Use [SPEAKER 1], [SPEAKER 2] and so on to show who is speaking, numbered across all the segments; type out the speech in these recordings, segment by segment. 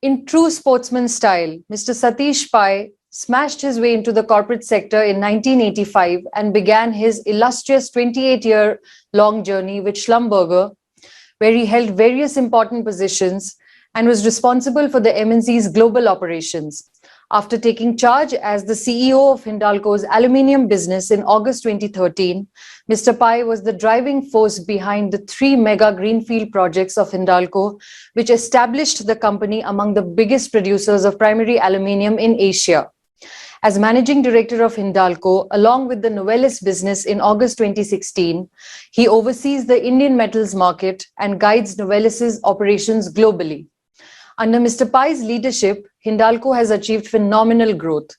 [SPEAKER 1] In true sportsman style, Mr. Satish Pai smashed his way into the corporate sector in 1985 and began his illustrious 28-year-long journey with Schlumberger, where he held various important positions and was responsible for the MNC's global operations. After taking charge as the CEO of Hindalco's Aluminium business in August 2013, Mr. Pai was the driving force behind the 3 mega greenfield projects of Hindalco, which established the company among the biggest producers of primary aluminium in Asia. As managing director of Hindalco, along with the Novelis business in August 2016, he oversees the Indian metals market and guides Novelis's operations globally. Under Mr. Pai's leadership, Hindalco has achieved phenomenal growth.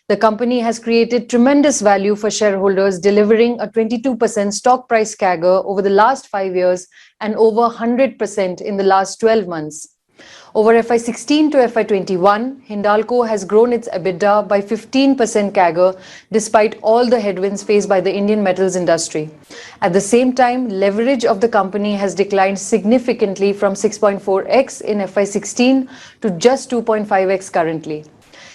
[SPEAKER 1] The company has created tremendous value for shareholders, delivering a 22% stock price CAGR over the last 5 years and over 100% in the last 12 months. Over FY16 to FY21, Hindalco has grown its EBITDA by 15% CAGR despite all the headwinds faced by the Indian metals industry. At the same time, leverage of the company has declined significantly from 6.4x in FY16 to just 2.5x currently.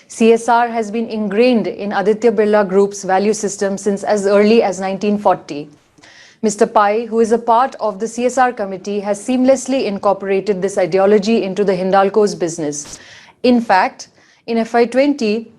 [SPEAKER 1] CSR has been ingrained in Aditya Birla Group's value system since as early as 1940. Mr. Pai, who is a part of the CSR committee, has seamlessly incorporated this ideology into the Hindalco's business. In fact, in FY20,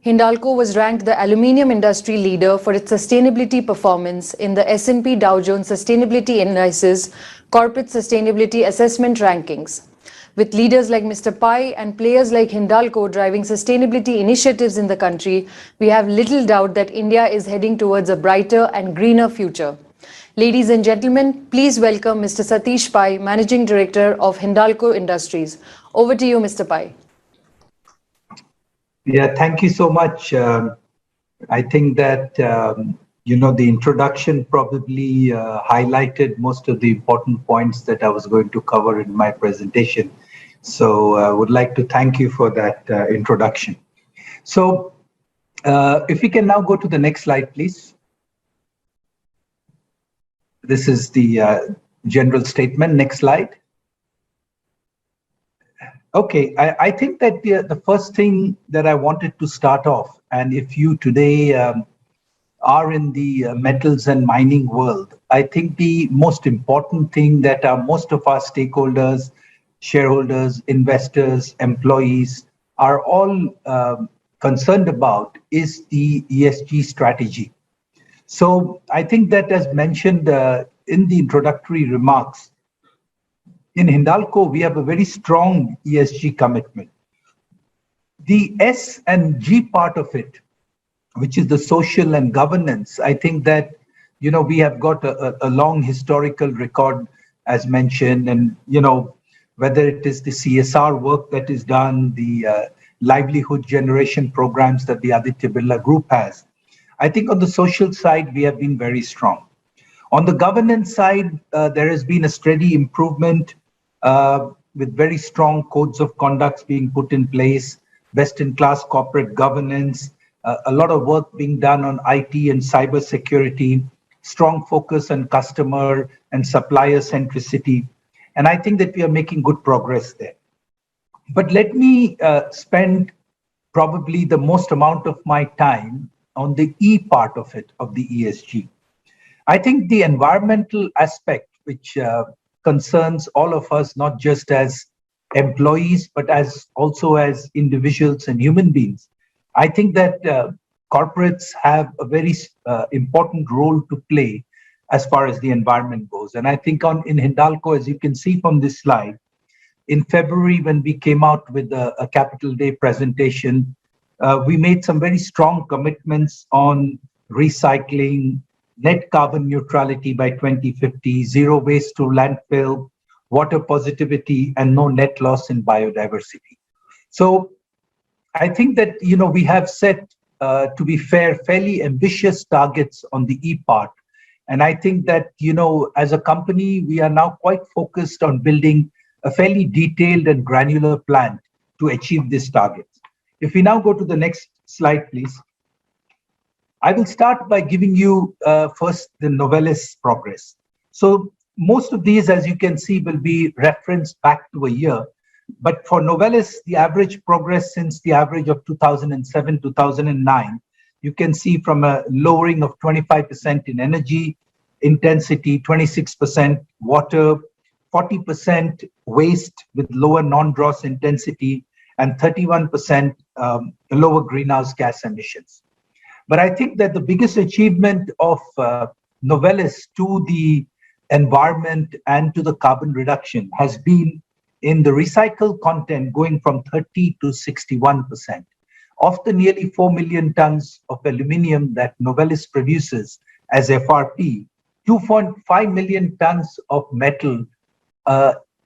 [SPEAKER 1] Hindalco was ranked the aluminium industry leader for its sustainability performance in the S&P Dow Jones Sustainability Indices Corporate Sustainability Assessment Rankings. With leaders like Mr. Pai and players like Hindalco driving sustainability initiatives in the country, we have little doubt that India is heading towards a brighter and greener future. Ladies and gentlemen, please welcome Mr. Satish Pai, Managing Director of Hindalco Industries. Over to you, Mr. Pai.
[SPEAKER 2] Yeah, thank you so much. I think that, the introduction probably highlighted most of the important points that I was going to cover in my presentation. So I would like to thank you for that introduction. So if we can now go to the next slide, please. This is the general statement. Next slide. Okay, I think that the first thing that I wanted to start off, and if you today are in the metals and mining world, I think the most important thing that most of our stakeholders, shareholders, investors, employees are all concerned about is the ESG strategy. So I think that, as mentioned in the introductory remarks, in Hindalco, we have a very strong ESG commitment. The S and G part of it, which is the social and governance, I think that, we have got a long historical record, as mentioned, and, whether it is the CSR work that is done, the livelihood generation programs that the Aditya Birla Group has. I think on the social side, we have been very strong. On the governance side, there has been a steady improvement with very strong codes of conduct being put in place, best-in-class corporate governance, a lot of work being done on IT and cyber security, strong focus on customer and supplier centricity. And I think that we are making good progress there. But let me spend probably the most amount of my time on the E part of it, of the ESG. I think the environmental aspect, which concerns all of us, not just as employees, but also as individuals and human beings. I think that corporates have a very important role to play as far as the environment goes. And I think in Hindalco, as you can see from this slide, in February, when we came out with a Capital Day presentation, we made some very strong commitments on recycling, net carbon neutrality by 2050, zero waste to landfill, water positivity, and no net loss in biodiversity. So I think that, we have set, to be fair, fairly ambitious targets on the E part. And I think that, as a company, we are now quite focused on building a fairly detailed and granular plan to achieve these targets. If we now go to the next slide, please. I will start by giving you first the Novelis progress. So most of these, as you can see, will be referenced back to a year. But for Novelis, the average progress since the average of 2007, 2009, you can see from a lowering of 25% in energy intensity, 26% water, 40% waste with lower non-dross intensity, and 31% lower greenhouse gas emissions. But I think that the biggest achievement of Novelis to the environment and to the carbon reduction has been in the recycled content going from 30 to 61%. Of the nearly 4 million tons of aluminium that Novelis produces as FRP, 2.5 million tons of metal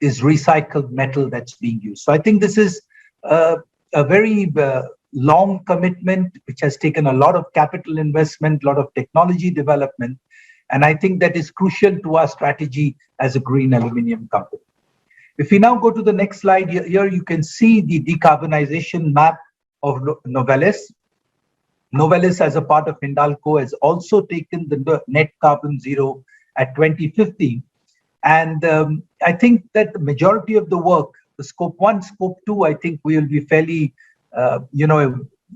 [SPEAKER 2] is recycled metal that's being used. So I think this is a very long commitment, which has taken a lot of capital investment, a lot of technology development. And I think that is crucial to our strategy as a green aluminium company. If we now go to the next slide, here you can see the decarbonization map of Novelis. Novelis, as a part of Hindalco, has also taken the net carbon zero at 2050. And I think that the majority of the work, the scope 1, scope 2, I think we will be fairly,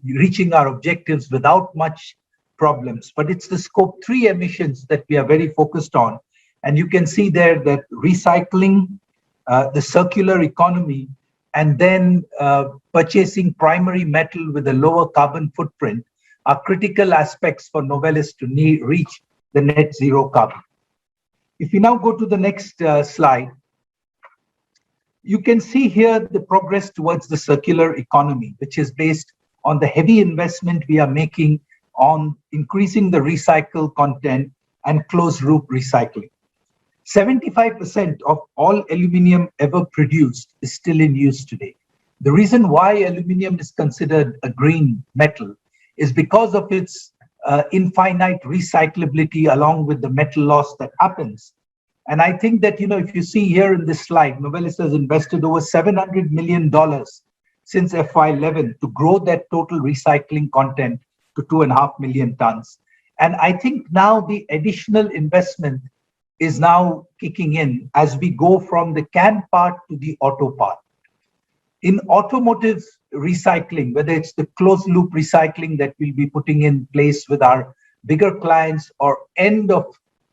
[SPEAKER 2] reaching our objectives without much problems. But it's the scope 3 emissions that we are very focused on. And you can see there that recycling, the circular economy, and then purchasing primary metal with a lower carbon footprint are critical aspects for Novelis to reach the net zero carbon. If we now go to the next slide, you can see here the progress towards the circular economy, which is based on the heavy investment we are making on increasing the recycled content and closed loop recycling. 75% of all aluminium ever produced is still in use today. The reason why aluminium is considered a green metal is because of its infinite recyclability along with the metal loss that happens. And I think that, if you see here in this slide, Novelis has invested over $700 million since FY11 to grow that total recycling content to 2.5 million tons. And I think now the additional investment is now kicking in as we go from the can part to the auto part. In automotive recycling, whether it's the closed loop recycling that we'll be putting in place with our bigger clients, or end of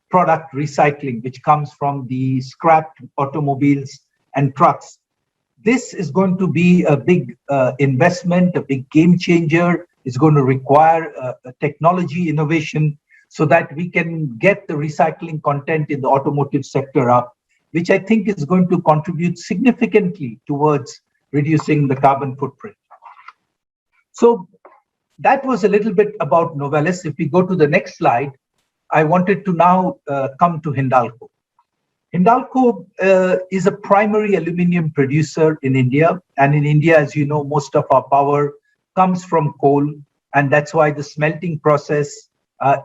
[SPEAKER 2] product recycling, which comes from the scrapped automobiles and trucks, this is going to be a big investment, a big game changer. It's going to require a technology innovation so that we can get the recycling content in the automotive sector up, which I think is going to contribute significantly towards reducing the carbon footprint. So that was a little bit about Novelis. If we go to the next slide, I wanted to now come to Hindalco. Hindalco is a primary aluminium producer in India. And in India, as you know, most of our power comes from coal. And that's why the smelting process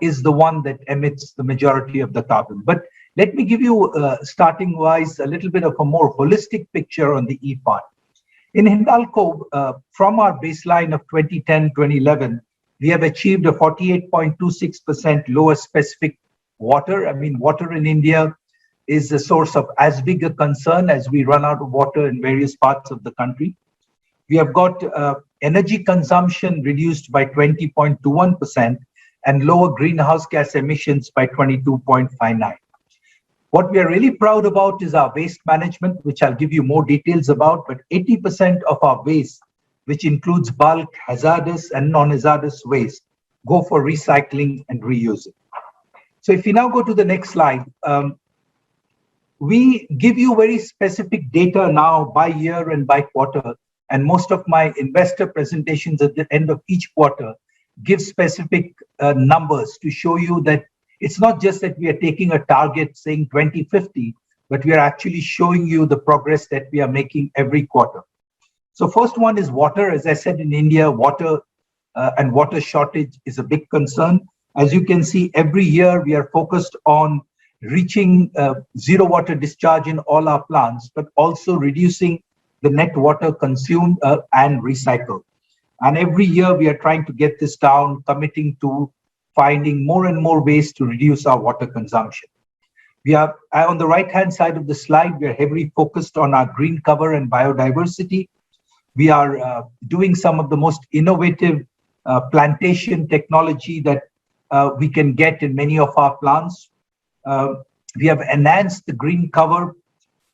[SPEAKER 2] is the one that emits the majority of the carbon. But let me give you, starting wise, a little bit of a more holistic picture on the E part. In Hindalco, from our baseline of 2010-2011, we have achieved a 48.26% lower specific water. I mean, water in India is a source of as big a concern as we run out of water in various parts of the country. We have got energy consumption reduced by 20.21% and lower greenhouse gas emissions by 22.59%. What we are really proud about is our waste management, which I'll give you more details about, but 80% of our waste, which includes bulk, hazardous and non-hazardous waste, go for recycling and reusing. So if you now go to the next slide, we give you very specific data now by year and by quarter, and most of my investor presentations at the end of each quarter give specific numbers to show you that it's not just that we are taking a target saying 2050, but we are actually showing you the progress that we are making every quarter. So first one is water. As I said, in India, water and water shortage is a big concern. As you can see, every year we are focused on reaching zero water discharge in all our plants, but also reducing the net water consumed and recycled. And every year we are trying to get this down, committing to finding more and more ways to reduce our water consumption. We are on the right-hand side of the slide. We are heavily focused on our green cover and biodiversity. We are doing some of the most innovative plantation technology that we can get in many of our plants. We have enhanced the green cover,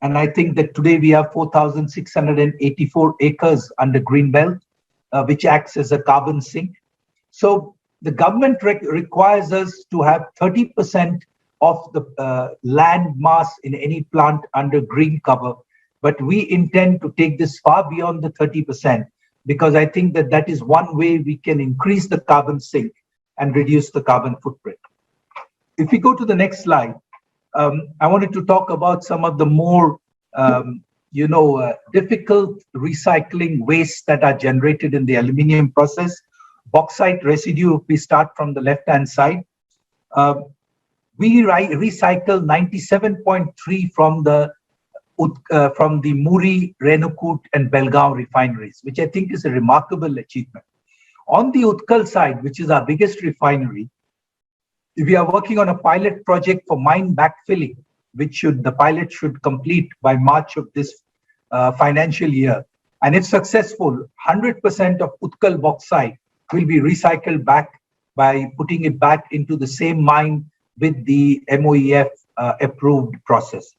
[SPEAKER 2] and I think that today we have 4,684 acres under green belt, which acts as a carbon sink. So the government requires us to have 30% of the land mass in any plant under green cover, but we intend to take this far beyond the 30%, because I think that that is one way we can increase the carbon sink and reduce the carbon footprint. If we go to the next slide, I wanted to talk about some of the more difficult recycling wastes that are generated in the aluminium process. Bauxite residue, if we start from the left-hand side, we recycle 97.3 from the Muri, Renukut, and Belgaum refineries, which I think is a remarkable achievement. On the Utkal side, which is our biggest refinery, we are working on a pilot project for mine backfilling, which the pilot should complete by March of this financial year. And if successful, 100% of Utkal bauxite will be recycled back by putting it back into the same mine with the MOEF approved process.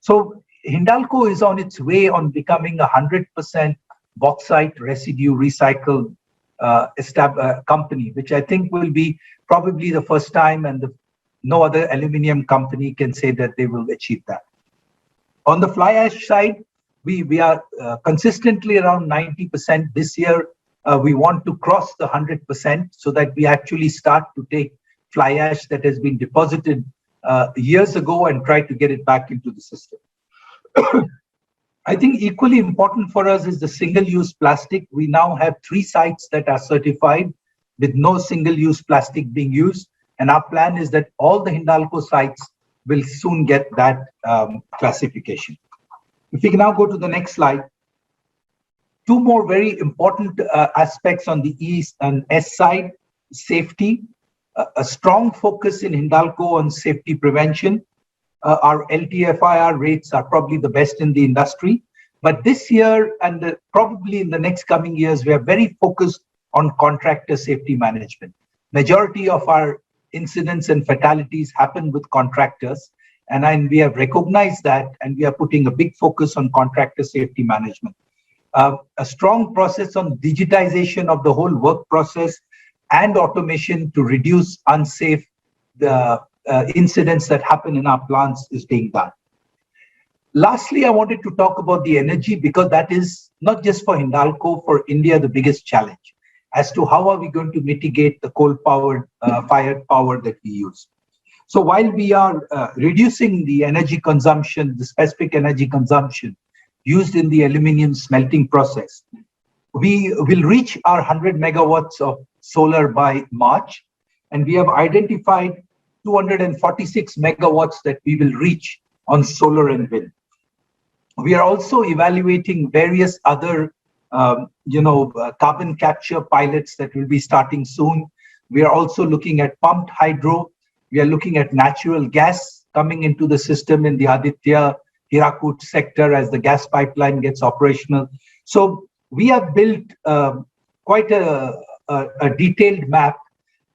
[SPEAKER 2] So Hindalco is on its way on becoming a 100% bauxite residue recycled company, which I think will be probably the first time, and no other aluminium company can say that they will achieve that. On the fly ash side, we are consistently around 90% this year. We want to cross the 100% so that we actually start to take fly ash that has been deposited years ago and try to get it back into the system. I think equally important for us is the single-use plastic. We now have 3 sites that are certified with no single-use plastic being used. And our plan is that all the Hindalco sites will soon get that classification. If we can now go to the next slide. 2 more very important aspects on the E and S side: safety. A strong focus in Hindalco on safety prevention. Our LTFIR rates are probably the best in the industry. But this year and probably in the next coming years, we are very focused on contractor safety management. Majority of our incidents and fatalities happen with contractors. And we have recognized that, and we are putting a big focus on contractor safety management. A strong process on digitization of the whole work process and automation to reduce unsafe incidents that happen in our plants is being done. Lastly, I wanted to talk about the energy, because that is not just for Hindalco, for India, the biggest challenge as to how are we going to mitigate the coal-powered fired power that we use. So while we are reducing the energy consumption, the specific energy consumption used in the aluminium smelting process, we will reach our 100 megawatts of solar by March, and we have identified 246 megawatts that we will reach on solar and wind. We are also evaluating various other carbon capture pilots that will be starting soon. We are also looking at pumped hydro. We are looking at natural gas coming into the system in the Aditya Hirakud sector as the gas pipeline gets operational. So we have built quite a detailed map.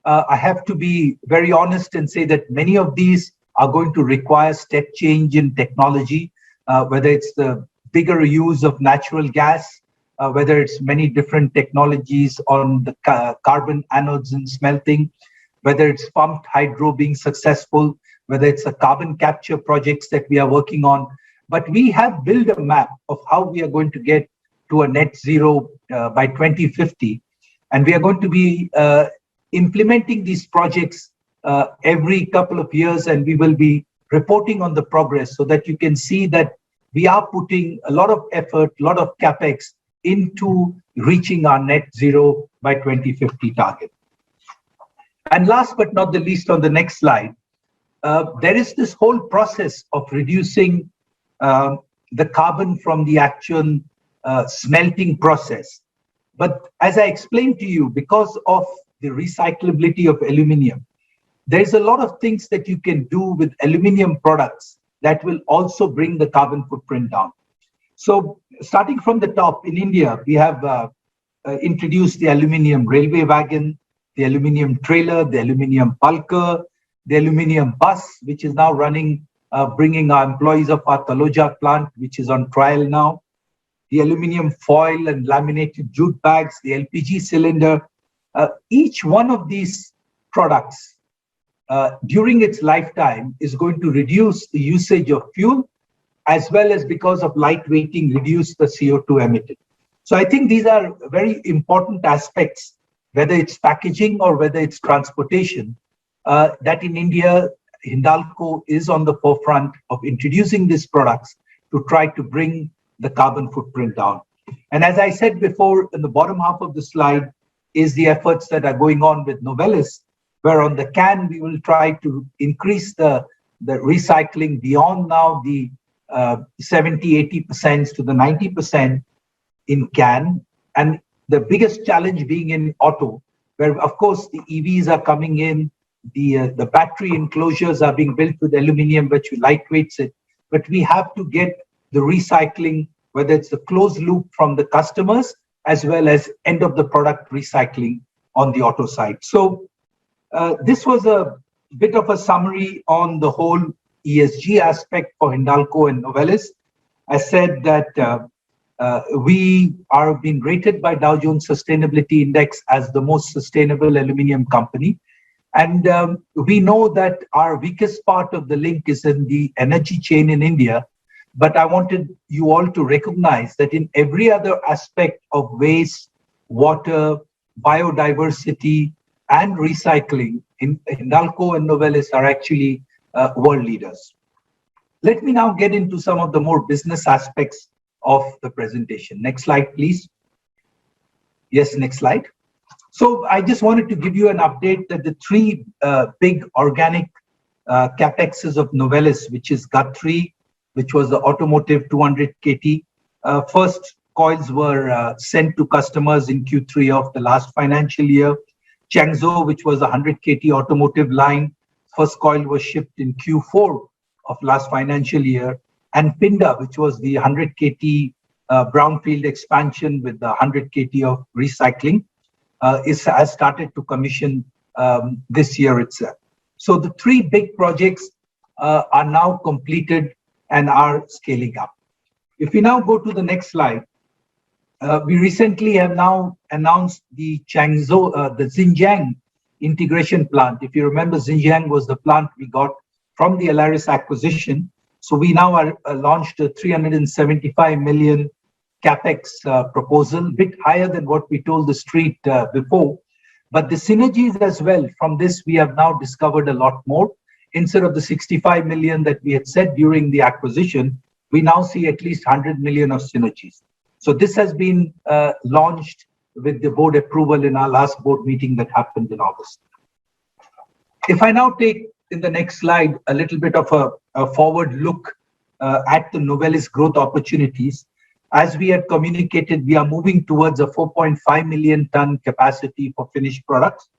[SPEAKER 2] I have to be very honest and say that many of these are going to require step change in technology, whether it's the bigger use of natural gas, whether it's many different technologies on the carbon anodes and smelting, whether it's pumped hydro being successful, whether it's a carbon capture projects that we are working on. But we have built a map of how we are going to get to a net zero by 2050. And we are going to be implementing these projects every couple of years, and we will be reporting on the progress so that you can see that we are putting a lot of effort, a lot of capex into reaching our net zero by 2050 target. And last but not the least, on the next slide, there is this whole process of reducing the carbon from the actual smelting process. But as I explained to you, because of the recyclability of aluminium, there's a lot of things that you can do with aluminium products that will also bring the carbon footprint down. So starting from the top, in India, we have introduced the aluminium railway wagon, the aluminium trailer, the aluminium bulker, the aluminium bus, which is now running, bringing our employees of our Taloja plant, which is on trial now, the aluminium foil and laminated jute bags, the LPG cylinder. Each one of these products during its lifetime is going to reduce the usage of fuel, as well as, because of lightweighting, reduce the CO2 emitted. So I think these are very important aspects, whether it's packaging or whether it's transportation, that in India, Hindalco is on the forefront of introducing these products to try to bring the carbon footprint down. And as I said before, in the bottom half of the slide is the efforts that are going on with Novelis, where on the can, we will try to increase the recycling beyond now the 70-80% to the 90% in can. And the biggest challenge being in auto, where of course the EVs are coming in, the battery enclosures are being built with aluminium, which lightweights it, but we have to get the recycling, whether it's the closed loop from the customers, as well as end of the product recycling on the auto side. So this was a bit of a summary on the whole ESG aspect for Hindalco and Novelis. I said that we are being rated by Dow Jones Sustainability Index as the most sustainable aluminium company. And we know that our weakest part of the link is in the energy chain in India. But I wanted you all to recognize that in every other aspect of waste, water, biodiversity, and recycling, Hindalco and Novelis are actually world leaders. Let me now get into some of the more business aspects of the presentation. Next slide, please. Yes, next slide. So I just wanted to give you an update that the three big organic capexes of Novelis, which is Guthrie, which was the automotive 200 KT. First coils were sent to customers in Q3 of the last financial year. Xingqiu, which was a 100 KT automotive line, first coil was shipped in Q4 of last financial year. And Pinda, which was the 100 KT brownfield expansion with the 100 KT of recycling, has started to commission this year itself. So the three big projects are now completed and are scaling up. If we now go to the next slide, we recently have now announced the Xinjiang integration plant. If you remember, Xinjiang was the plant we got from the Alaris acquisition. So we now are launched a 375 million capex proposal, a bit higher than what we told the street before. But the synergies as well, from this we have now discovered a lot more. Instead of the 65 million that we had said during the acquisition, we now see at least 100 million of synergies. So this has been launched with the board approval in our last board meeting that happened in August. If I now take in the next slide a little bit of a forward look at the Novelis growth opportunities, as we had communicated, we are moving towards a 4.5 million ton capacity for finished products.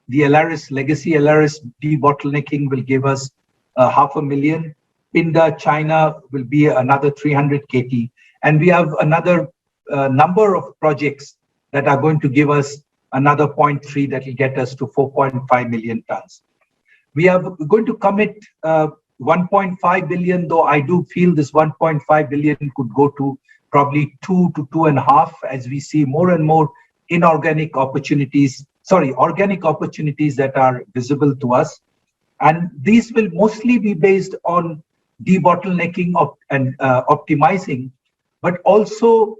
[SPEAKER 2] The Alaris, legacy Alaris debottlenecking will give us 500,000. Pinda, China will be another 300 KT. And we have another number of projects that are going to give us another 0.3 that will get us to 4.5 million tons. We are going to commit 1.5 billion, though I do feel this 1.5 billion could go to probably 2 to 2.5 as we see more and more organic opportunities that are visible to us. And these will mostly be based on debottlenecking and optimizing, but also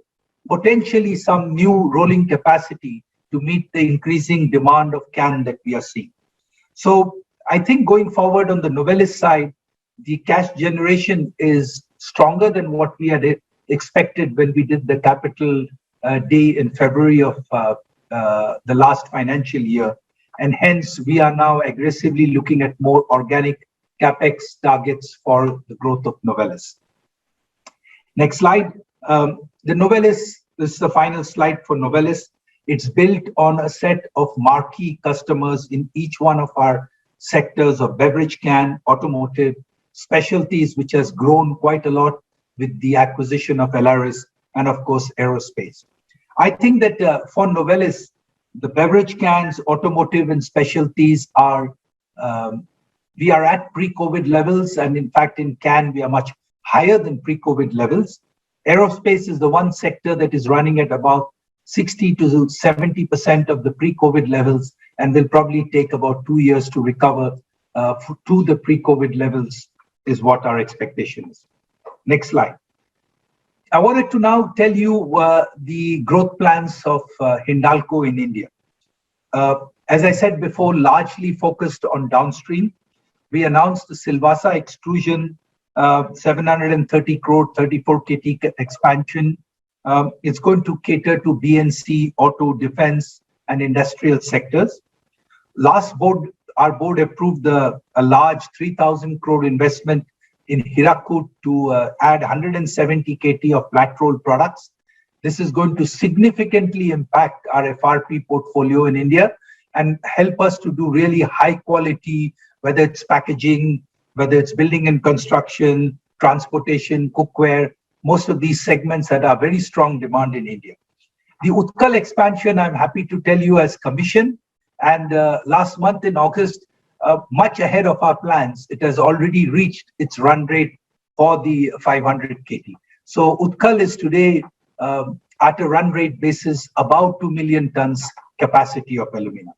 [SPEAKER 2] potentially some new rolling capacity to meet the increasing demand of can that we are seeing. So I think going forward on the Novelis side, the cash generation is stronger than what we had expected when we did the capital day in February of the last financial year. And hence, we are now aggressively looking at more organic capex targets for the growth of Novelis. Next slide. The Novelis, this is the final slide for Novelis. It's built on a set of marquee customers in each one of our sectors of beverage can, automotive, specialties, which has grown quite a lot with the acquisition of Alaris, and of course, aerospace. I think that for Novelis, the beverage cans, automotive, and specialties are, we are at pre-COVID levels. And in fact, in can, we are much higher than pre-COVID levels. Aerospace is the one sector that is running at about 60 to 70% of the pre-COVID levels, and will probably take about 2 years to recover to the pre-COVID levels, is what our expectation is. Next slide. I wanted to now tell you the growth plans of Hindalco in India. As I said before, largely focused on downstream. We announced the Silvassa extrusion 730 crore 34 KT expansion. It's going to cater to BNC, auto, defense, and industrial sectors. Last board, our board approved a large 3,000 crore investment in Hirakud to add 170 KT of flat roll products. This is going to significantly impact our FRP portfolio in India and help us to do really high quality, whether it's packaging, whether it's building and construction, transportation, cookware, most of these segments that are very strong demand in India. The Utkal expansion, I'm happy to tell you, has commissioned, and last month in August, much ahead of our plans, it has already reached its run rate for the 500 KT. So Utkal is today at a run rate basis about 2 million tons capacity of aluminum.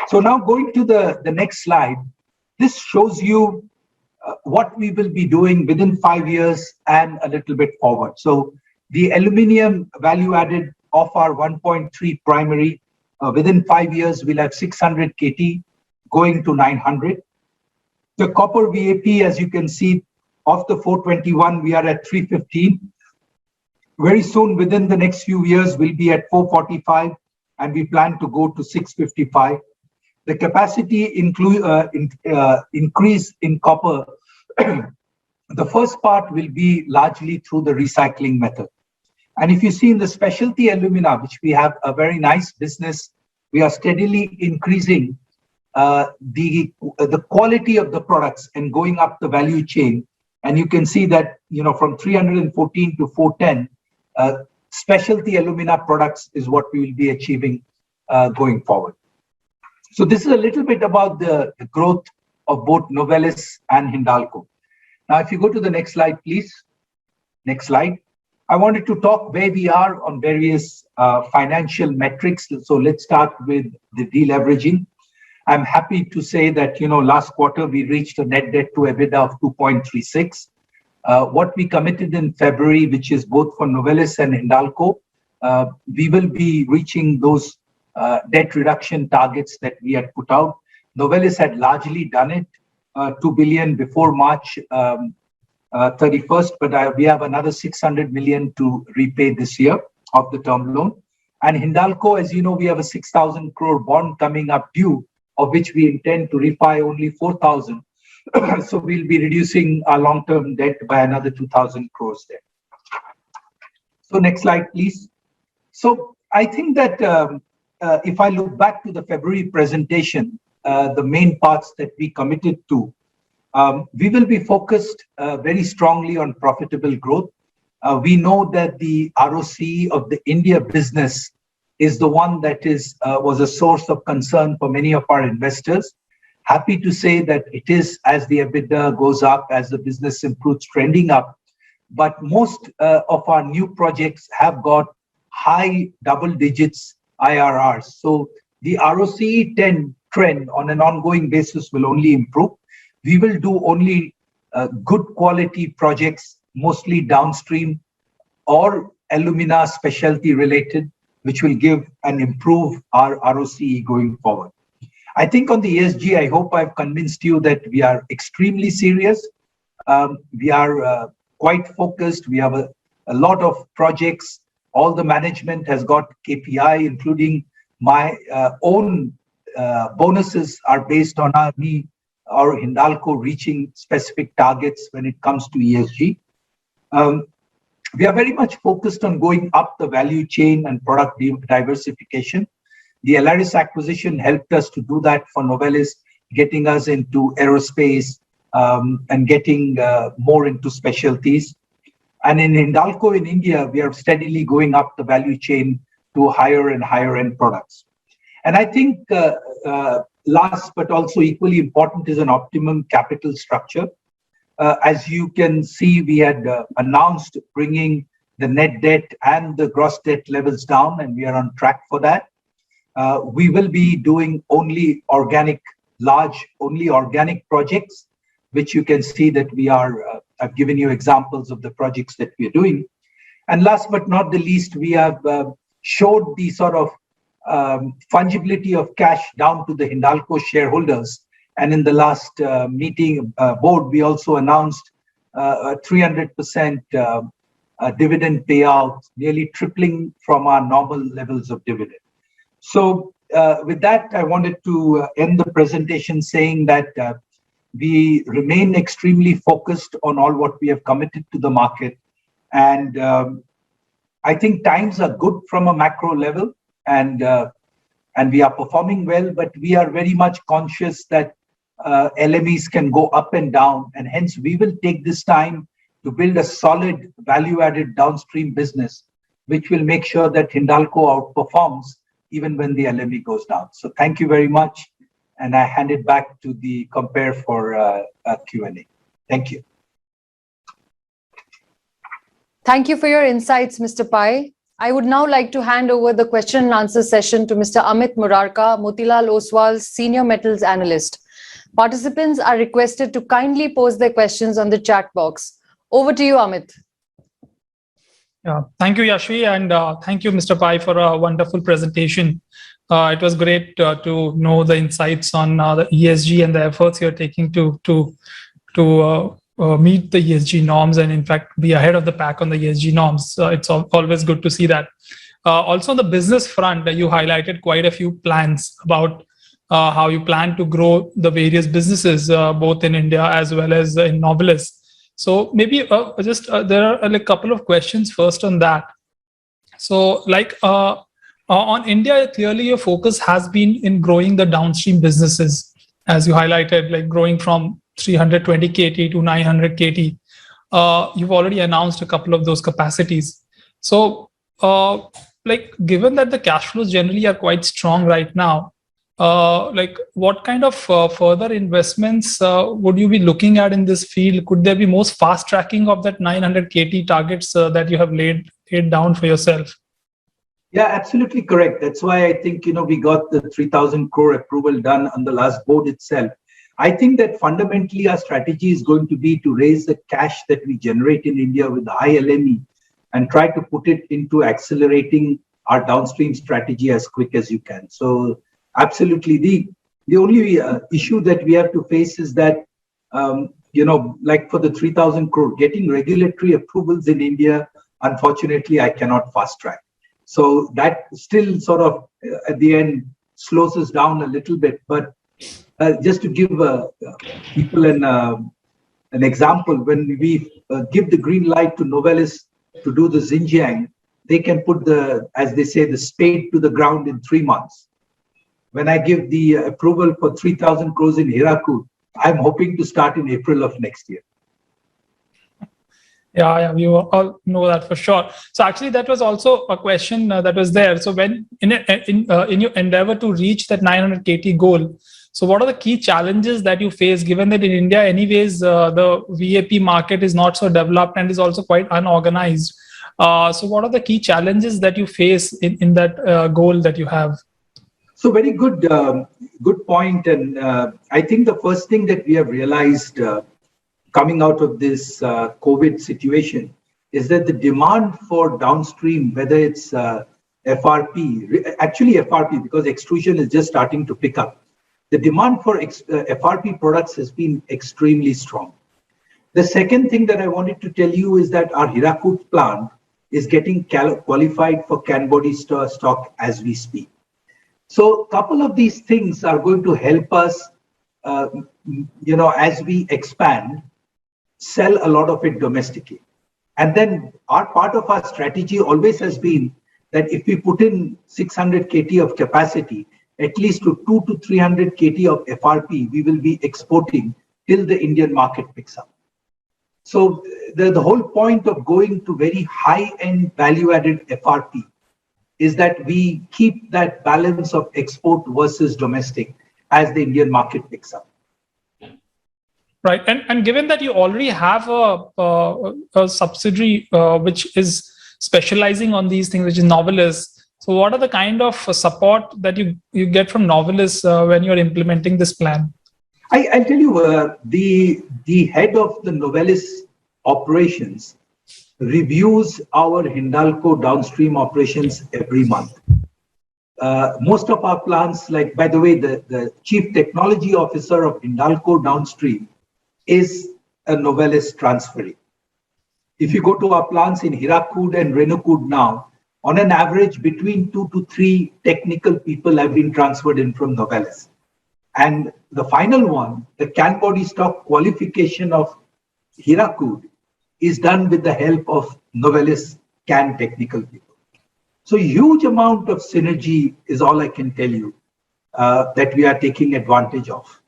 [SPEAKER 2] So now going to the next slide, this shows you what we will be doing within 5 years and a little bit forward. So the aluminium value added of our 1.3 primary, within 5 years, we'll have 600 KT going to 900. The copper VAP, as you can see, of the 421, we are at 315. Very soon, within the next few years, we'll be at 445, and we plan to go to 655. The capacity increase in copper, the first part will be largely through the recycling method. And if you see in the specialty alumina, which we have a very nice business, we are steadily increasing the quality of the products and going up the value chain. And you can see that, you know, from 314 to 410, specialty alumina products is what we will be achieving going forward. So this is a little bit about the growth of both Novelis and Hindalco. Now, if you go to the next slide, please. Next slide. I wanted to talk where we are on various financial metrics. So let's start with the deleveraging. I'm happy to say that, you know, last quarter we reached a net debt to EBITDA of 2.36. What we committed in February, which is both for Novelis and Hindalco, we will be reaching those debt reduction targets that we had put out. Novelis had largely done it, 2 billion before March 31st, but we have another 600 million to repay this year of the term loan. And Hindalco, as you know, we have a 6,000 crore bond coming up due, of which we intend to refi only 4,000. So we'll be reducing our long-term debt by another 2,000 crores there. So next slide, please. So I think that if I look back to the February presentation, the main parts that we committed to, we will be focused very strongly on profitable growth. We know that the ROCE of the India business is the one that was a source of concern for many of our investors. Happy to say that it is, as the EBITDA goes up, as the business improves, trending up. But most of our new projects have got high double digits IRRs. So the ROCE trend on an ongoing basis will only improve. We will do only good quality projects, mostly downstream or alumina specialty related, which will give and improve our ROCE going forward. I think on the ESG, I hope I've convinced you that we are extremely serious. We are quite focused. We have a lot of projects. All the management has got KPI, including my own bonuses are based on me or Hindalco reaching specific targets when it comes to ESG. We are very much focused on going up the value chain and product diversification. The Alaris acquisition helped us to do that for Novelis, getting us into aerospace and getting more into specialties. And in Hindalco in India, we are steadily going up the value chain to higher and higher end products. And I think last but also equally important is an optimum capital structure. As you can see, we had announced bringing the net debt and the gross debt levels down, and we are on track for that. We will be doing only organic projects, which you can see that we are, I've given you examples of the projects that we are doing. And last but not the least, we have showed the sort of fungibility of cash down to the Hindalco shareholders. And in the last meeting board, we also announced a 300% dividend payout, nearly tripling from our normal levels of dividend. So with that, I wanted to end the presentation saying that we remain extremely focused on all what we have committed to the market. And I think times are good from a macro level, and we are performing well, but we are very much conscious that LMEs can go up and down, and hence we will take this time to build a solid value-added downstream business, which will make sure that Hindalco outperforms even when the LME goes down. So thank you very much, and I hand it back to the compare for a Q&A. Thank you.
[SPEAKER 1] Thank you for your insights, Mr. Pai. I would now like to hand over the question and answer session to Mr. Amit Murarka, Motilal Oswal's Senior Metals Analyst. Participants are requested to kindly post their questions on the chat box. Over to you, Amit.
[SPEAKER 3] Yeah, thank you, Yashvi, and thank you, Mr. Pai, for a wonderful presentation. It was great to know the insights on the ESG and the efforts you're taking to meet the ESG norms and, in fact, be ahead of the pack on the ESG norms. It's always good to see that. Also, on the business front, you highlighted quite a few plans about how you plan to grow the various businesses, both in India as well as in Novelis. So maybe there are a couple of questions first on that. So on India, clearly your focus has been in growing the downstream businesses, as you highlighted, like growing from 320 KT to 900 KT. You've already announced a couple of those capacities. So given that the cash flows generally are quite strong right now, what kind of further investments would you be looking at in this field? Could there be most fast tracking of that 900 KT targets that you have laid down for yourself?
[SPEAKER 2] Yeah, absolutely correct. That's why I think, we got the 3,000 crore approval done on the last board itself. I think that fundamentally our strategy is going to be to raise the cash that we generate in India with the high LME and try to put it into accelerating our downstream strategy as quick as you can. So absolutely. The only issue that we have to face is that, like for the 3,000 crore, getting regulatory approvals in India, unfortunately, I cannot fast track. So that still sort of, at the end, slows us down a little bit. But just to give people an example, when we give the green light to Novelis to do the Xingqiu, they can put as they say, the spade to the ground in 3 months. When I give the approval for 3,000 crores in Hirakud, I'm hoping to start in April of next year.
[SPEAKER 3] Yeah, we all know that for sure. So actually, that was also a question that was there. So when in your endeavor to reach that 900 KT goal, so what are the key challenges that you face, given that in India, anyways, the VAP market is not so developed and is also quite unorganized. So what are the key challenges that you face in that goal that you have?
[SPEAKER 2] So very good point. And I think the first thing that we have realized coming out of this COVID situation is that the demand for downstream, whether it's FRP, actually FRP, because extrusion is just starting to pick up. The demand for FRP products has been extremely strong. The second thing that I wanted to tell you is that our Hirakud plant is getting qualified for can body stock as we speak. So a couple of these things are going to help us, as we expand, sell a lot of it domestically. And then part of our strategy always has been that if we put in 600 KT of capacity, at least to 200 to 300 KT of FRP, we will be exporting till the Indian market picks up. So the whole point of going to very high-end value-added FRP is that we keep that balance of export versus domestic as the Indian market picks up.
[SPEAKER 3] Right, and given that you already have a subsidiary which is specializing on these things, which is Novelis, so what are the kind of support that you get from Novelis when you're implementing this plan?
[SPEAKER 2] I'll tell you, the head of the Novelis operations reviews our Hindalco downstream operations every month. Most of our plants, like, by the way, the chief technology officer of Hindalco downstream is a Novelis transferee. If you go to our plants in Hirakud and Renukud now, on an average, between 2 to 3 technical people have been transferred in from Novelis. And the final one, the can body stock qualification of Hirakud, is done with the help of Novelis can technical people. So huge amount of synergy is all I can tell you that we are taking advantage of.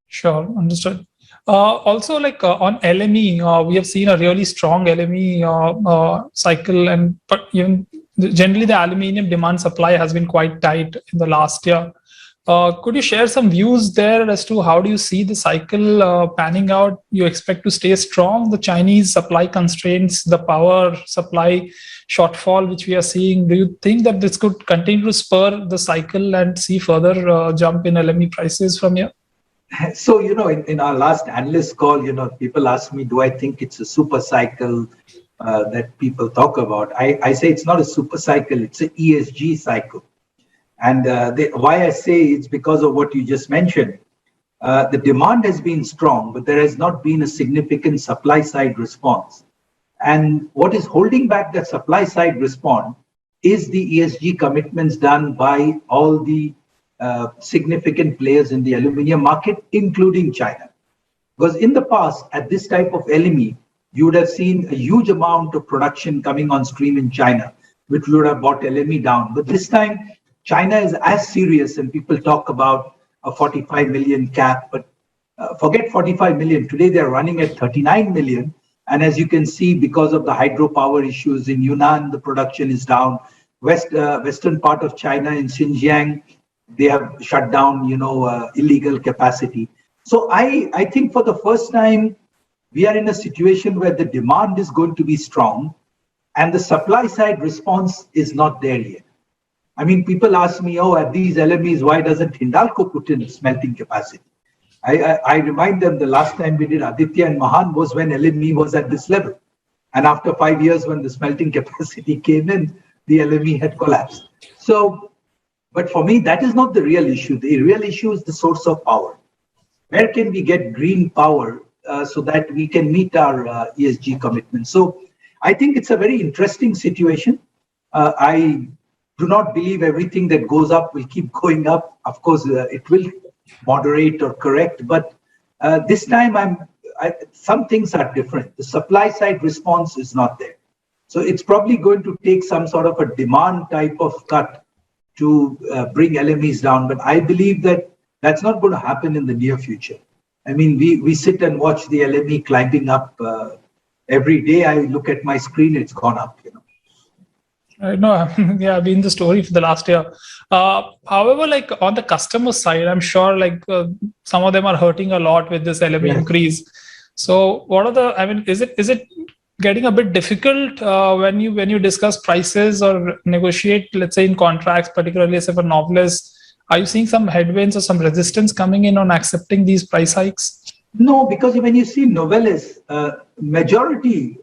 [SPEAKER 3] Sure, understood. Also, like on LME, we have seen a really strong LME cycle, but even generally the aluminium demand supply has been quite tight in the last year. Could you share some views there as to how do you see the cycle panning out? You expect to stay strong, the Chinese supply constraints, the power supply shortfall which we are seeing? Do you think that this could continue to spur the cycle and see further jump in LME prices from here?
[SPEAKER 2] So, in our last analyst call, people ask me, do I think it's a super cycle that people talk about? I say it's not a super cycle, it's an ESG cycle. And why I say it's because of what you just mentioned. The demand has been strong, but there has not been a significant supply side response. And what is holding back that supply side response is the ESG commitments done by all the significant players in the aluminium market, including China. Because in the past, at this type of LME, you would have seen a huge amount of production coming on stream in China, which would have brought LME down. But this time, China is as serious, and people talk about a 45 million cap, but forget 45 million. Today, they're running at 39 million. And as you can see, because of the hydropower issues in Yunnan, the production is down. Western part of China in Xinjiang, they have shut down, illegal capacity. So I think for the first time, we are in a situation where the demand is going to be strong and the supply side response is not there yet. I mean, people ask me, at these LMEs, why doesn't Hindalco put in smelting capacity? I remind them the last time we did Aditya and Mahan was when LME was at this level. And after 5 years, when the smelting capacity came in, the LME had collapsed. So, but for me, that is not the real issue. The real issue is the source of power. Where can we get green power so that we can meet our ESG commitments? So I think it's a very interesting situation. I do not believe everything that goes up will keep going up. Of course, it will moderate or correct, but this time some things are different. The supply side response is not there. So it's probably going to take some sort of a demand type of cut to bring LMEs down. But I believe that that's not going to happen in the near future. I mean, we sit and watch the LME climbing up every day. I look at my screen, it's gone up,
[SPEAKER 3] No, yeah, I've been the story for the last year. However, like on the customer side, I'm sure like some of them are hurting a lot with this LME increase. So what are is it getting a bit difficult when you discuss prices or negotiate, let's say in contracts, particularly say for Novelis? Are you seeing some headwinds or some resistance coming in on accepting these price hikes?
[SPEAKER 2] No, because when you see Novelis, majority,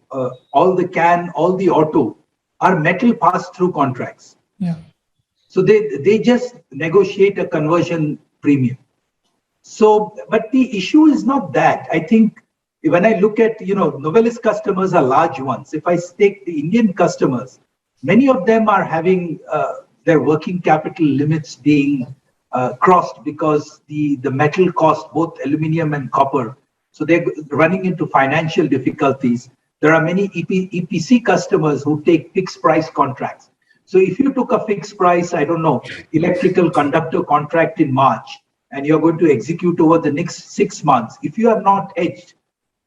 [SPEAKER 2] all the can, all the auto, are metal pass-through contracts.
[SPEAKER 3] Yeah.
[SPEAKER 2] So they just negotiate a conversion premium. So, but the issue is not that. I think when I look at, Novelis customers are large ones. If I take the Indian customers, many of them are having their working capital limits being crossed because the metal cost, both aluminium and copper, So they're running into financial difficulties. There are many EPC customers who take fixed price contracts. So if you took a fixed price, I don't know, electrical conductor contract in March, and you're going to execute over the next 6 months, if you are not hedged,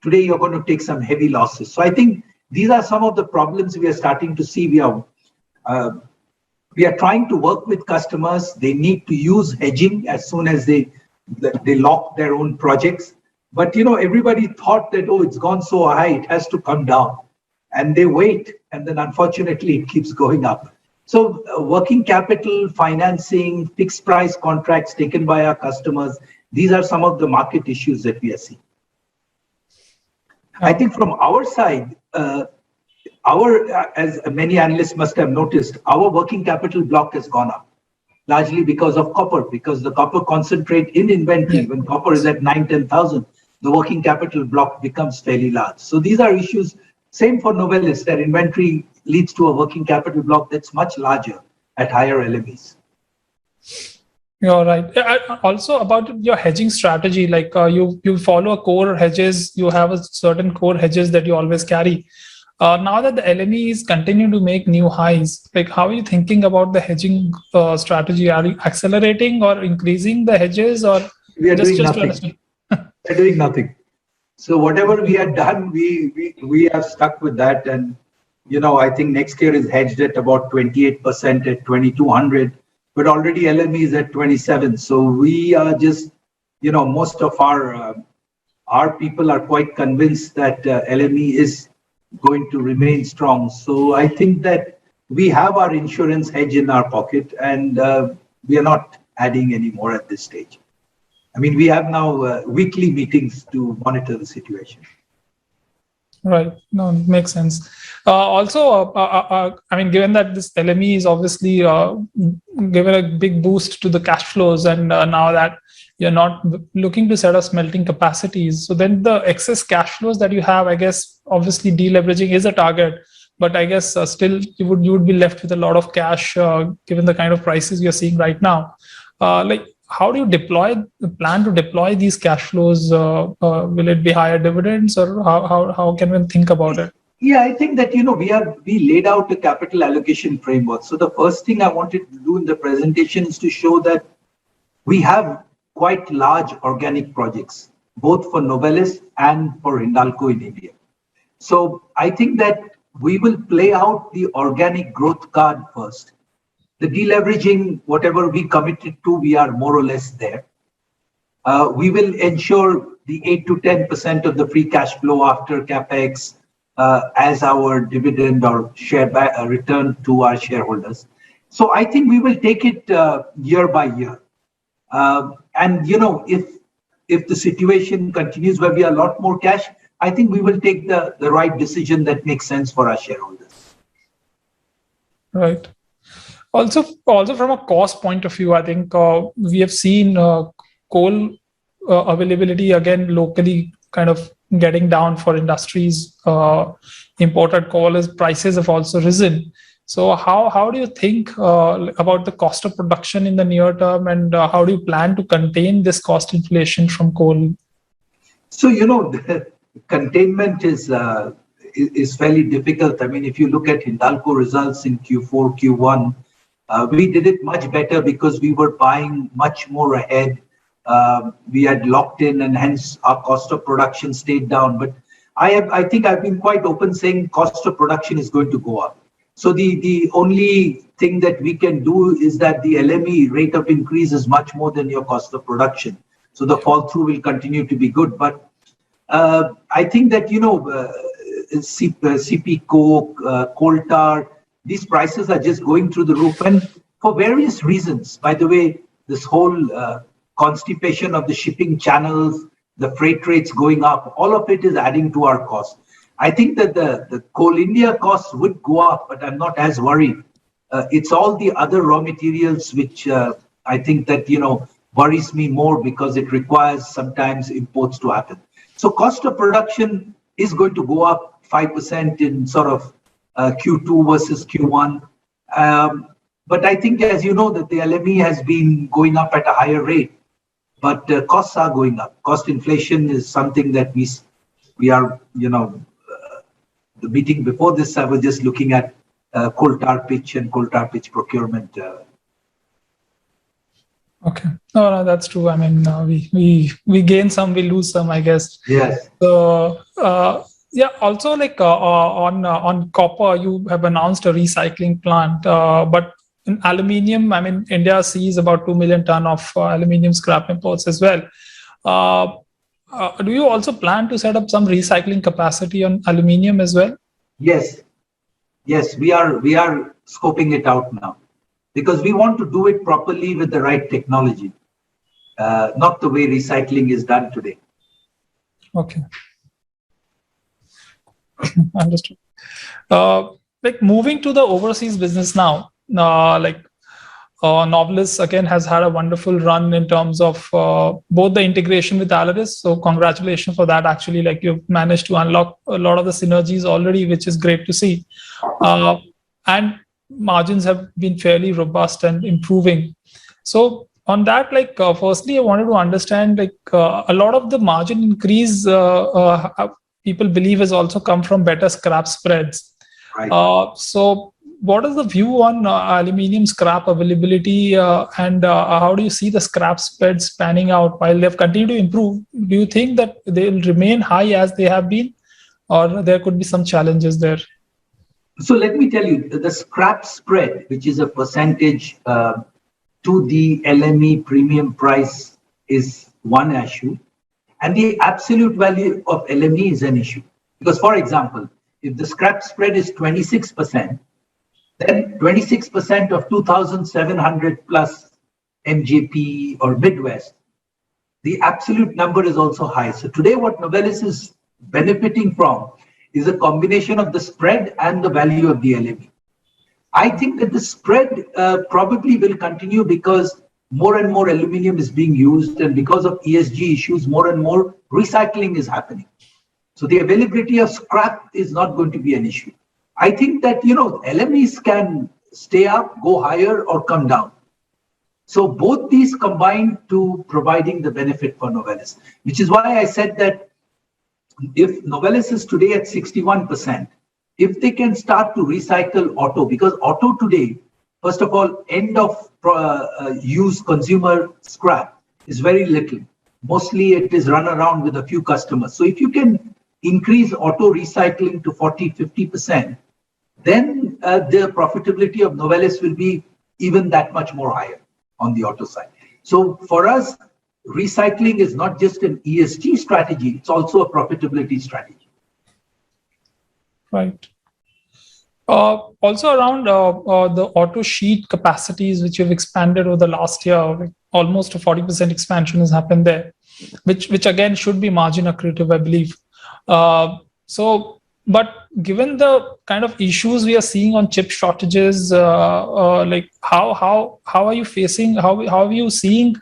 [SPEAKER 2] today you're going to take some heavy losses. So I think these are some of the problems we are starting to see. We are trying to work with customers. They need to use hedging as soon as they lock their own projects. But everybody thought that, oh, it's gone so high, it has to come down. And they wait, and then unfortunately it keeps going up. So working capital, financing, fixed price contracts taken by our customers, these are some of the market issues that we are seeing. I think from our side, as many analysts must have noticed, our working capital block has gone up, largely because of copper, because the copper concentrate in inventory. When copper is at 9,000-10,000, the working capital block becomes fairly large. So these are issues. Same for Novelis, that inventory leads to a working capital block that's much larger at higher LMEs.
[SPEAKER 3] You're right. Also about your hedging strategy, like you follow a core hedges, you have a certain core hedges that you always carry. Now that the LME is continuing to make new highs, like how are you thinking about the hedging strategy? Are you accelerating or increasing the hedges, or
[SPEAKER 2] we are doing nothing? We're doing nothing. So whatever we had done, we have stuck with that. And I think next year is hedged at about 28% at 2,200, but already LME is at 27. So we are just, most of our people are quite convinced that LME is going to remain strong. So I think that we have our insurance hedge in our pocket, and we are not adding any more at this stage. I mean, we have now weekly meetings to monitor the situation.
[SPEAKER 3] Right. No, makes sense. Also, I mean, given that this LME is obviously given a big boost to the cash flows, and now that you're not looking to set up smelting capacities, so then the excess cash flows that you have, I guess, obviously deleveraging is a target, but I guess still you would be left with a lot of cash given the kind of prices you're seeing right now. How do you plan to deploy these cash flows? Will it be higher dividends, or how can one think about it?
[SPEAKER 2] Yeah, I think that, we laid out a capital allocation framework. So the first thing I wanted to do in the presentation is to show that we have quite large organic projects, both for Novelis and for Hindalco in India. So I think that we will play out the organic growth card first. The deleveraging, whatever we committed to, we are more or less there. We will ensure the 8 to 10% of the free cash flow after capex as our dividend or share return to our shareholders. So I think we will take it year by year. And if the situation continues where we have a lot more cash, I think we will take the right decision that makes sense for our shareholders.
[SPEAKER 3] Right. Also from a cost point of view, I think we have seen coal availability again locally kind of getting down for industries. Imported coal prices have also risen. So how do you think about the cost of production in the near term, and how do you plan to contain this cost inflation from coal?
[SPEAKER 2] So the containment is fairly difficult. I mean, if you look at Hindalco results in Q4, Q1. We did it much better because we were buying much more ahead. We had locked in, and hence our cost of production stayed down. But I think I've been quite open saying cost of production is going to go up. So the only thing that we can do is that the LME rate of increase is much more than your cost of production. So the fall through will continue to be good. But I think that, CP coke, coal tar, these prices are just going through the roof, and for various reasons. By the way, this whole constipation of the shipping channels, the freight rates going up, all of it is adding to our cost. I think that the Coal India costs would go up, but I'm not as worried. It's all the other raw materials which I think that, worries me more, because it requires sometimes imports to happen. So cost of production is going to go up 5% in sort of Q2 versus Q1. But I think, as you know, that the LME has been going up at a higher rate. but costs are going up. Cost inflation is something that we are, the meeting before this, I was just looking at coal tar pitch and coal tar pitch procurement.
[SPEAKER 3] Okay. No, that's true. I mean, we gain some, we lose some, I guess.
[SPEAKER 2] Yes.
[SPEAKER 3] So, yeah. Also, like on copper, you have announced a recycling plant, but in aluminium, I mean, India sees about 2 million ton of aluminium scrap imports as well. Do you also plan to set up some recycling capacity on aluminium as well?
[SPEAKER 2] Yes. We are scoping it out now, because we want to do it properly with the right technology, not the way recycling is done today.
[SPEAKER 3] Okay. Understood. Like moving to the overseas business now, Novelis again has had a wonderful run in terms of both the integration with Alaris. So congratulations for that. Actually, like you've managed to unlock a lot of the synergies already, which is great to see. And margins have been fairly robust and improving. So on that, firstly, I wanted to understand a lot of the margin increase people believe has also come from better scrap spreads.
[SPEAKER 2] Right.
[SPEAKER 3] So what is the view on aluminium scrap availability and how do you see the scrap spreads panning out while they've continued to improve? Do you think that they'll remain high as they have been, or there could be some challenges there?
[SPEAKER 2] So let me tell you, the scrap spread, which is a percentage to the LME premium price, is one issue. And the absolute value of LME is an issue. Because, for example, if the scrap spread is 26%, then 26% of 2,700 plus MJP or Midwest, the absolute number is also high. So today what Novelis is benefiting from is a combination of the spread and the value of the LME. I think that the spread probably will continue because more and more aluminium is being used, and because of ESG issues, more and more recycling is happening. So the availability of scrap is not going to be an issue. I think that, LMEs can stay up, go higher, or come down. So both these combine to providing the benefit for Novelis, which is why I said that if Novelis is today at 61%, if they can start to recycle auto, because auto today, first of all, end of use consumer scrap is very little. Mostly it is run around with a few customers. So if you can increase auto recycling to 40-50%, then the profitability of Novelis will be even that much more higher on the auto side. So for us, recycling is not just an ESG strategy, it's also a profitability strategy.
[SPEAKER 3] Right. Also around the auto sheet capacities, which you've expanded over the last year, almost a 40% expansion has happened there, which again should be margin accretive, I believe. But given the kind of issues we are seeing on chip shortages, how are you facing? How are you seeing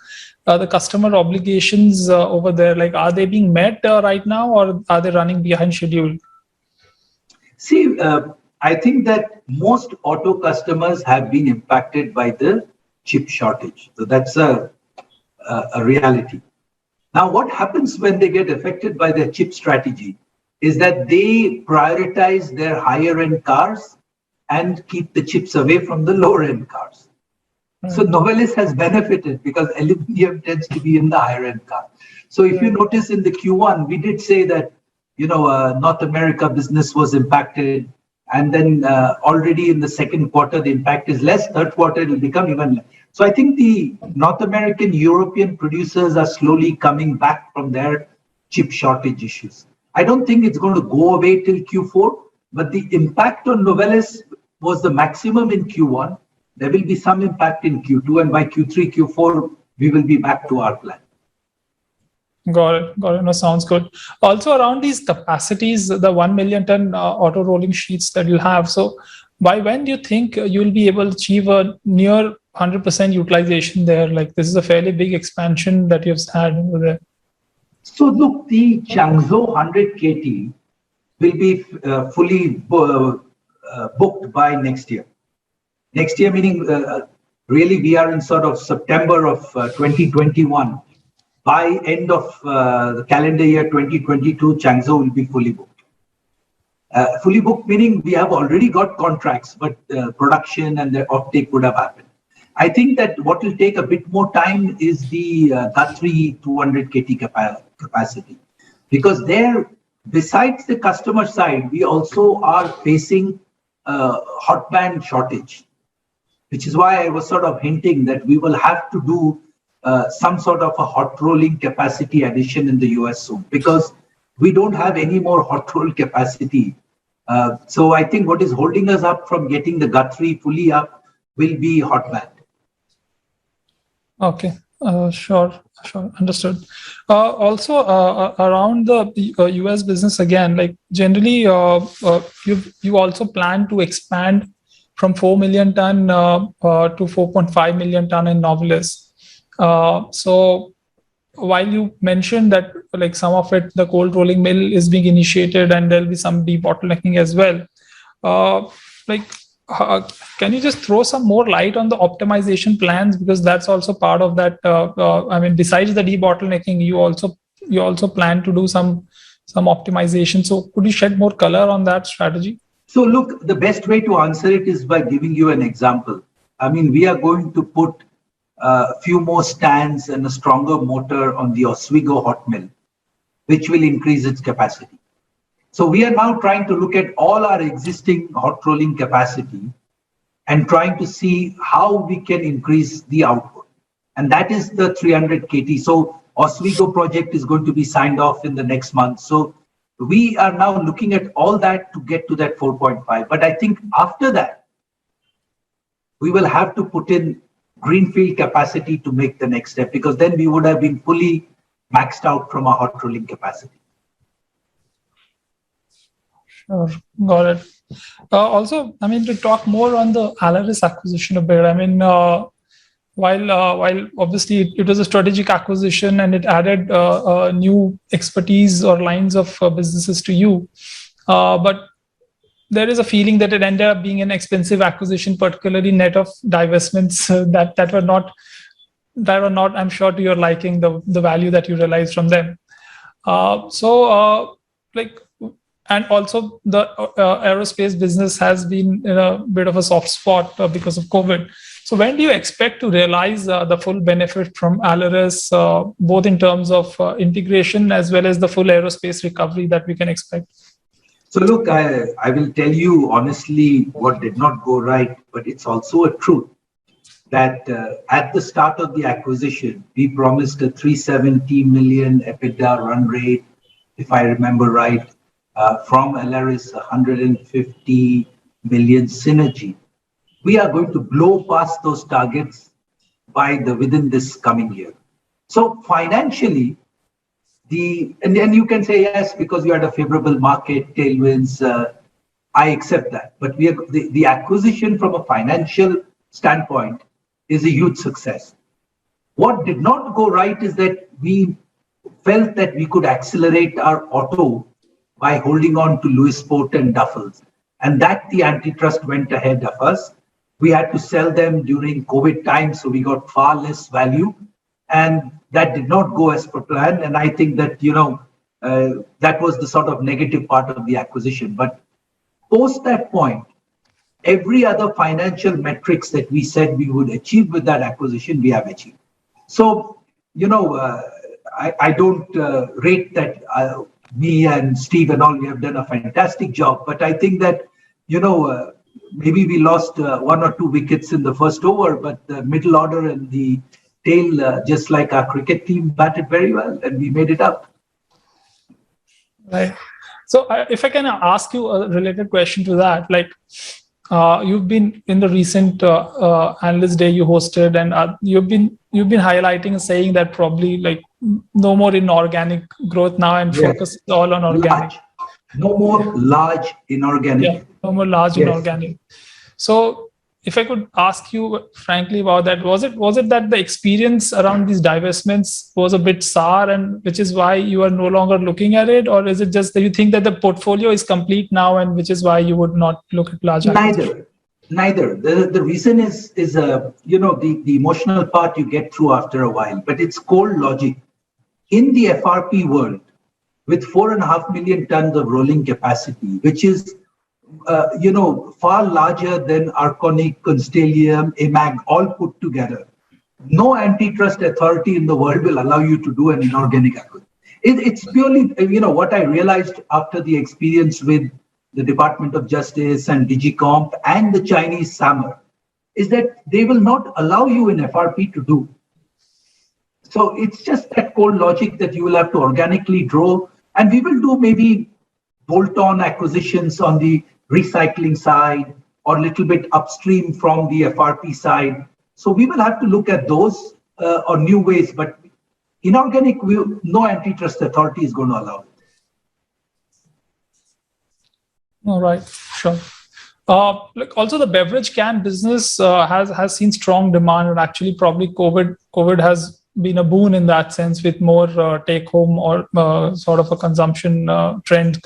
[SPEAKER 3] the customer obligations over there? Like, are they being met right now, or are they running behind schedule?
[SPEAKER 2] See, I think that most auto customers have been impacted by the chip shortage. So that's a reality. Now, what happens when they get affected by their chip strategy is that they prioritize their higher end cars and keep the chips away from the lower end cars. So Novelis has benefited because aluminium tends to be in the higher end car. So if you notice in the Q1, we did say that, North America business was impacted. And then already in the second quarter, the impact is less. Third quarter, it will become even less. So I think the North American, European producers are slowly coming back from their chip shortage issues. I don't think it's going to go away till Q4, but the impact on Novelis was the maximum in Q1. There will be some impact in Q2, and by Q3, Q4, we will be back to our plan.
[SPEAKER 3] Got it. No, sounds good. Also around these capacities, the 1 million ton auto rolling sheets that you'll have. So by when do you think you'll be able to achieve a near 100% utilization there? Like, this is a fairly big expansion that you've had over there.
[SPEAKER 2] So look, the Changzhou 100 KT will be fully booked by next year. Next year meaning really we are in sort of September of 2021. by end of the calendar year 2022, Changzhou will be fully booked. Fully booked meaning we have already got contracts, but production and the offtake would have happened. I think that what will take a bit more time is the Guthrie 200 KT capacity, because there, besides the customer side, we also are facing hot band shortage, which is why I was sort of hinting that we will have to do some sort of a hot rolling capacity addition in the US soon, because we don't have any more hot roll capacity. So I think what is holding us up from getting the Guthrie fully up will be hot band.
[SPEAKER 3] Okay, sure, understood. Also, around the US business again, like generally, you also plan to expand from 4 million ton to 4.5 million ton in Novelis. So while you mentioned that like some of it, the cold rolling mill is being initiated and there'll be some debottlenecking as well. Can you just throw some more light on the optimization plans, because that's also part of that. I mean, besides the debottlenecking, you also plan to do some optimization. So could you shed more color on that strategy?
[SPEAKER 2] So look, the best way to answer it is by giving you an example. I mean, we are going to put a few more stands and a stronger motor on the Oswego hot mill, which will increase its capacity. So we are now trying to look at all our existing hot rolling capacity and trying to see how we can increase the output. And that is the 300 KT. So Oswego project is going to be signed off in the next month. So we are now looking at all that to get to that 4.5. But I think after that, we will have to put in greenfield capacity to make the next step, because then we would have been fully maxed out from our hot rolling capacity.
[SPEAKER 3] Sure, got it. Also, I mean, to talk more on the Alaris acquisition a bit. I mean, while obviously it was a strategic acquisition and it added new expertise or lines of businesses to you, but there is a feeling that it ended up being an expensive acquisition, particularly net of divestments that were not, I'm sure, to your liking, the value that you realized from them. And also the aerospace business has been in a bit of a soft spot because of COVID. So when do you expect to realize the full benefit from Alaris, both in terms of integration as well as the full aerospace recovery that we can expect?
[SPEAKER 2] So look, I will tell you honestly what did not go right, but it's also a truth that at the start of the acquisition, we promised a 370 million EBITDA run rate, if I remember right, from Alaris, 150 million synergy. We are going to blow past those targets within this coming year. So financially, and you can say yes, because you had a favorable market, tailwinds, I accept that. But the acquisition from a financial standpoint is a huge success. What did not go right is that we felt that we could accelerate our auto by holding on to Lewisport and Duffels. And that the antitrust went ahead of us. We had to sell them during COVID time, so we got far less value. And that did not go as per plan. And I think that, that was the sort of negative part of the acquisition. But post that point, every other financial metrics that we said we would achieve with that acquisition, we have achieved. So, I don't rate that me and Steve and all, we have done a fantastic job. But I think that, maybe we lost 1 or 2 wickets in the first over, but the middle order and the tail, just like our cricket team, batted very well and we made it up.
[SPEAKER 3] Right. So if I can ask you a related question to that, like you've been in the recent analyst day you hosted, and you've been highlighting and saying that probably like no more inorganic growth now and focus all on organic.
[SPEAKER 2] No more large inorganic.
[SPEAKER 3] Yeah, no more large inorganic. So if I could ask you frankly about that, was it that the experience around these divestments was a bit sour, and which is why you are no longer looking at it, or is it just that you think that the portfolio is complete now, and which is why you would not look at large?
[SPEAKER 2] Neither. The reason is the emotional part you get through after a while, but it's cold logic. in the FRP world, with 4.5 million tons of rolling capacity, which is far larger than Arconic, Constellium, AMAG all put together, no antitrust authority in the world will allow you to do an inorganic acquisition. It's purely, what I realized after the experience with the Department of Justice and Digicomp and the Chinese SAMR is that they will not allow you in FRP to do. So it's just that cold logic that you will have to organically grow, and we will do maybe bolt-on acquisitions on the recycling side or a little bit upstream from the FRP side. So we will have to look at those or new ways, but inorganic, no antitrust authority is going to allow it.
[SPEAKER 3] All right, sure. Also, the beverage can business has seen strong demand, and actually, probably COVID has been a boon in that sense, with more take home or sort of a consumption trend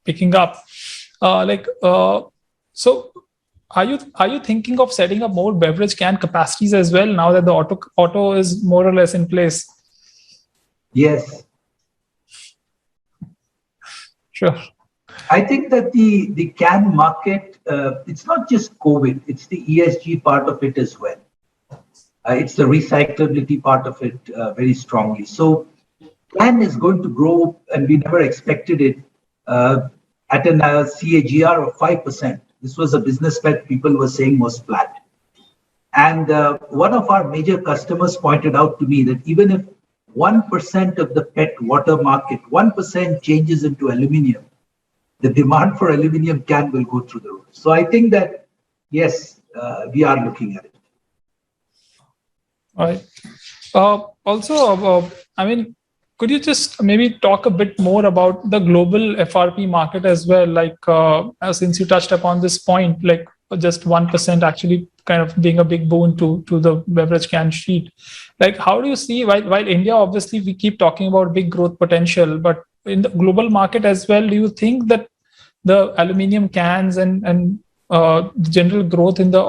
[SPEAKER 3] picking up. So, are you thinking of setting up more beverage can capacities as well now that the auto is more or less in place?
[SPEAKER 2] Yes.
[SPEAKER 3] Sure.
[SPEAKER 2] I think that the can market, it's not just COVID, it's the ESG part of it as well. It's the recyclability part of it very strongly. So can is going to grow, and we never expected it, at a CAGR of 5%. This was a business that people were saying was flat. And one of our major customers pointed out to me that even if 1% of the PET water market, 1% changes into aluminium, the demand for aluminium can will go through the roof. So I think that, yes, we are looking at it.
[SPEAKER 3] All right. Also, could you just maybe talk a bit more about the global FRP market as well? Since you touched upon this point, just 1% actually kind of being a big boon to the beverage can sheet. How do you see, while India, obviously, we keep talking about big growth potential, but in the global market as well, do you think that the aluminium cans and general growth in the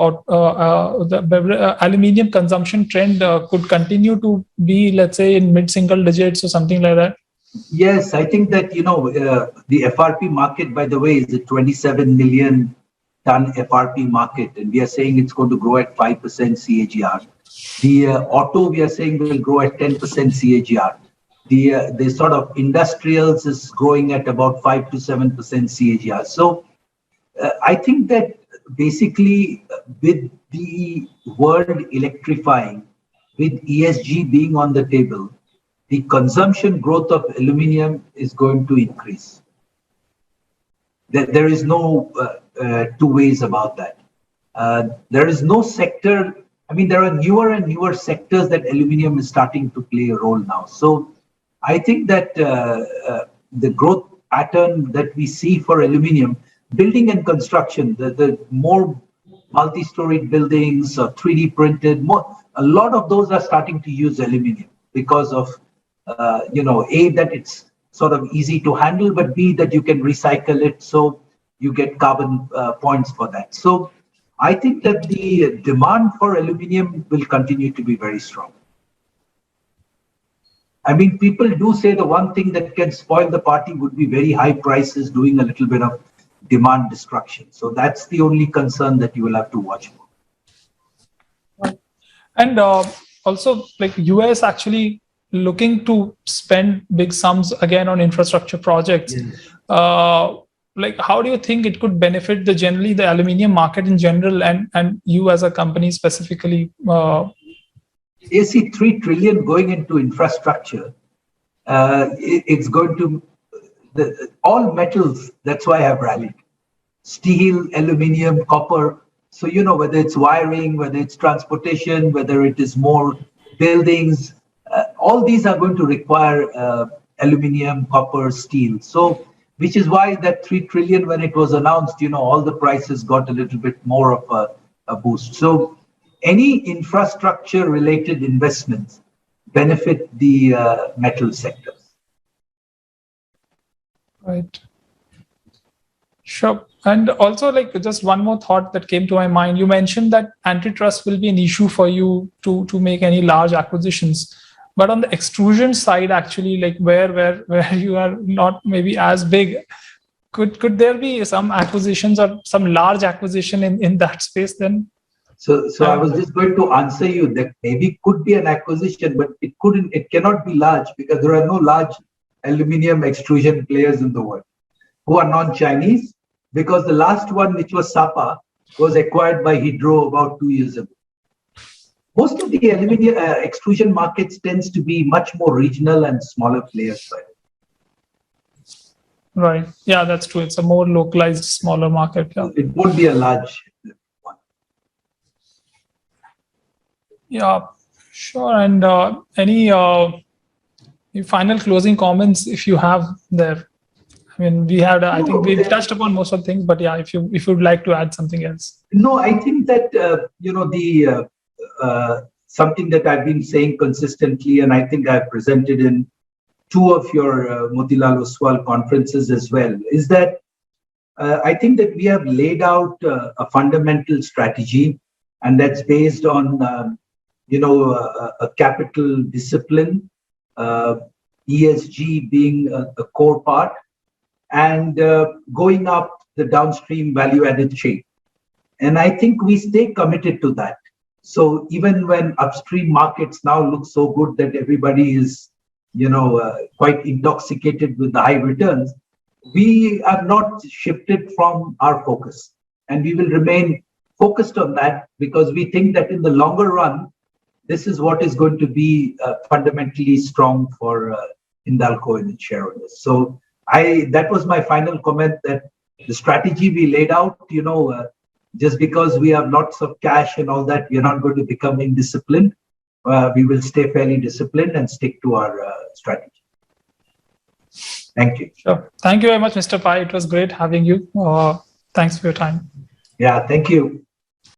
[SPEAKER 3] aluminium consumption trend could continue to be, let's say, in mid-single digits or something like that?
[SPEAKER 2] Yes, I think that, the FRP market, by the way, is a 27 million ton FRP market, and we are saying it's going to grow at 5% CAGR. The auto, we are saying, will grow at 10% CAGR. The sort of industrials is growing at about 5 to 7% CAGR. So I think that basically with the world electrifying, with ESG being on the table, the consumption growth of aluminium is going to increase. There is no two ways about that. There is no sector. There are newer and newer sectors that aluminium is starting to play a role now. So I think that the growth pattern that we see for aluminium, building and construction, the more multi-storied buildings, 3D printed, a lot of those are starting to use aluminium because of, A, that it's sort of easy to handle, but B, that you can recycle it, so you get carbon points for that. So I think that the demand for aluminium will continue to be very strong. People do say the one thing that can spoil the party would be very high prices doing a little bit of demand destruction. So that's the only concern that you will have to watch for.
[SPEAKER 3] And also, US actually looking to spend big sums again on infrastructure projects.
[SPEAKER 2] Yes.
[SPEAKER 3] How do you think it could benefit the aluminium market in general, and you as a company specifically?
[SPEAKER 2] You see 3 trillion going into infrastructure. It's going to, all metals, that's why I've rallied. Steel, aluminium, copper. So, whether it's wiring, whether it's transportation, whether it is more buildings, all these are going to require aluminium, copper, steel. So, which is why that 3 trillion, when it was announced, all the prices got a little bit more of a boost. So, any infrastructure related investments benefit the metal sectors.
[SPEAKER 3] Right. Sure. And also, just one more thought that came to my mind. You mentioned that antitrust will be an issue for you to make any large acquisitions. But on the extrusion side, actually, like where you are not maybe as big, could there be some acquisitions or some large acquisition in that space then?
[SPEAKER 2] So I was just going to answer you that maybe could be an acquisition, but it cannot be large because there are no large aluminium extrusion players in the world who are non-Chinese, because the last one, which was Sapa, was acquired by Hydro about 2 years ago. Most of the aluminium extrusion markets tends to be much more regional and smaller players.
[SPEAKER 3] Right. Yeah, that's true. It's a more localized, smaller market. Yeah.
[SPEAKER 2] It won't be a large one.
[SPEAKER 3] Yeah, sure. And any final closing comments if you have there? I mean, I think we touched upon most of the things, but yeah, if you would like to add something else.
[SPEAKER 2] No, I think that something that I've been saying consistently, and I think I've presented in 2 of your Motilal Oswal conferences as well, is that I think that we have laid out a fundamental strategy, and that's based on a capital discipline, ESG being a core part, and going up the downstream value-added chain. And I think we stay committed to that. So even when upstream markets now look so good that everybody is, quite intoxicated with the high returns, we have not shifted from our focus. And we will remain focused on that because we think that in the longer run, this is what is going to be fundamentally strong for Hindalco and its shareholders. So that was my final comment, that the strategy we laid out, just because we have lots of cash and all that, we are not going to become indisciplined. We will stay fairly disciplined and stick to our strategy. Thank you.
[SPEAKER 3] Sure. Thank you very much, Mr. Pai. It was great having you. Thanks for your time.
[SPEAKER 2] Yeah, thank you.